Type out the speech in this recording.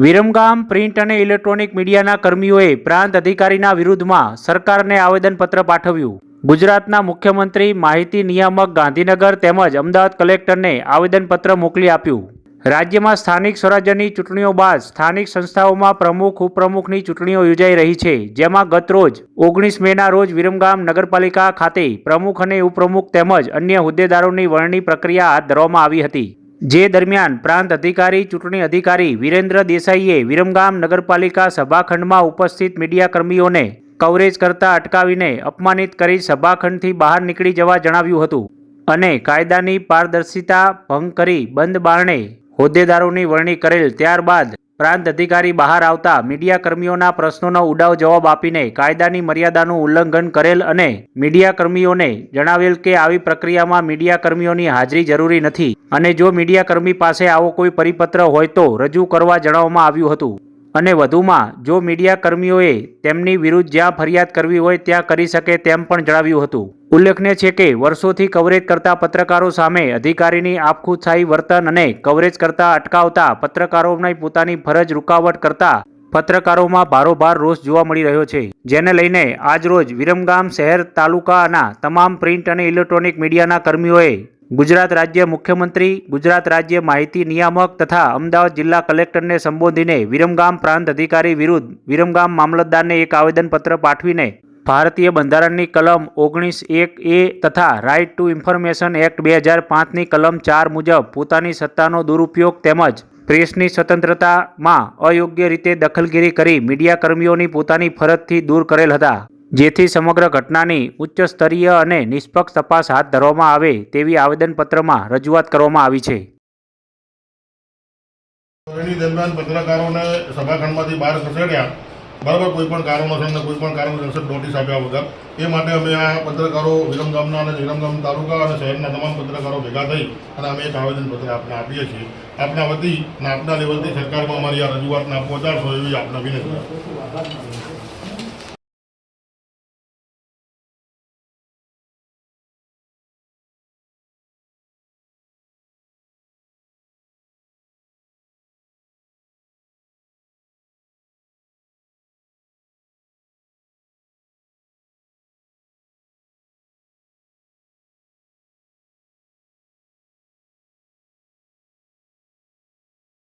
Viramgam print અને electronic મીડિયાના કર્મીઓએ પ્રાંત અધિકારીના વિરુદ્ધમાં સરકારને આવેદનપત્ર પાઠવ્યું. ગુજરાતના મુખ્યમંત્રી, માહિતી નિયામક ગાંધીનગર તેમજ અમદાવાદ કલેક્ટરને આવેદનપત્ર મોકલી આપ્યું. રાજ્યમાં સ્થાનિક સ્વરાજ્યની ચૂંટણીઓ બાદ સ્થાનિક સંસ્થાઓમાં પ્રમુખ, ઉપપ્રમુખની ચૂંટણીઓ યોજાઈ રહી છે. જેમાં ગતરોજ 19 મેના રોજ વિરમગામ નગરપાલિકા ખાતે પ્રમુખ અને ઉપપ્રમુખ તેમજ અન્ય હોદ્દેદારોની વરણી પ્રક્રિયા હાથ ધરવામાં આવી હતી. જે દરમિયાન પ્રાંત અધિકારી, ચૂંટણી અધિકારી વિરેન્દ્ર દેસાઈએ વિરમગામ નગરપાલિકા સભાખંડમાં ઉપસ્થિત મીડિયાકર્મીઓને કવરેજ કરતા અટકાવીને અપમાનિત કરી સભાખંડથી બહાર નીકળી જવા જણાવ્યું હતું અને કાયદાની પારદર્શિતા ભંગ કરી બંધ બારણે હોદ્દેદારોની વરણી કરેલ. ત્યારબાદ પ્રાંત અધિકારી બહાર આવતા મીડિયાકર્મીઓના પ્રશ્નોનો ઉડાવ જવાબ આપીને કાયદાની મર્યાદાનું ઉલ્લંઘન કરેલ અને મીડિયાકર્મીઓને જણાવેલ કે આવી પ્રક્રિયામાં મીડિયાકર્મીઓની હાજરી જરૂરી નથી અને જો મીડિયાકર્મી પાસે આવો કોઈ પરિપત્ર હોય તો રજૂ કરવા જણાવવામાં આવ્યું હતું. અને વધુમાં જો મીડિયાકર્મીઓએ તેમની વિરુદ્ધ જ્યાં ફરિયાદ કરવી હોય ત્યાં કરી શકે તેમ પણ જણાવ્યું હતું. ઉલ્લેખનીય છે કે વર્ષોથી કવરેજ કરતા પત્રકારો સામે અધિકારીની આપખુદશાહી વર્તન અને કવરેજ કરતા અટકાવતા પત્રકારોને પોતાની ફરજ રૂકાવટ કરતા પત્રકારોમાં ભારોભાર રોષ જોવા મળી રહ્યો છે. જેને લઈને આજરોજ વિરમગામ શહેર તાલુકાના તમામ પ્રિન્ટ અને ઇલેક્ટ્રોનિક મીડિયાના કર્મીઓએ ગુજરાત રાજ્ય મુખ્યમંત્રી, ગુજરાત રાજ્ય માહિતી નિયામક તથા અમદાવાદ જિલ્લા કલેક્ટરને સંબોધીને વિરમગામ પ્રાંત અધિકારી વિરુદ્ધ વિરમગામ મામલતદારને એક આવેદનપત્ર પાઠવીને ભારતીય બંધારણની કલમ 19(1)(a) તથા રાઇટ ટુ ઇન્ફોર્મેશન એક્ટ 2005ની કલમ 4 મુજબ પોતાની સત્તાનો દુરુપયોગ તેમજ પ્રેસની સ્વતંત્રતામાં અયોગ્ય રીતે દખલગીરી કરી મીડિયાકર્મીઓની પોતાની ફરજથી દૂર કરેલ હતા. જેથી સમગ્ર ઘટનાની ઉચ્ચ સ્તરીય અને નિષ્પક્ષ તપાસ હાથ ધરવામાં આવે તેવી આવેદનપત્રમાં રજૂઆત કરવામાં આવી છે. દરમિયાન પત્રકારોને સભાખંડમાંથી બહાર ખસેડ્યા, બરાબર, કોઈ પણ કારણોસર કોઈ પણ કારણોસર નોટિસ આપ્યા વગર. એ માટે અમે આ પત્રકારો વિરમગામના અને વિરમગામ તાલુકા અને શહેરના તમામ પત્રકારો ભેગા થઈ અને અમે એક આવેદનપત્ર આપને આપીએ છીએ. આપના વતી અને આપના લેવલથી સરકારમાં અમારી આ રજૂઆતને પહોંચાડશો એવી આપને વિનંતી.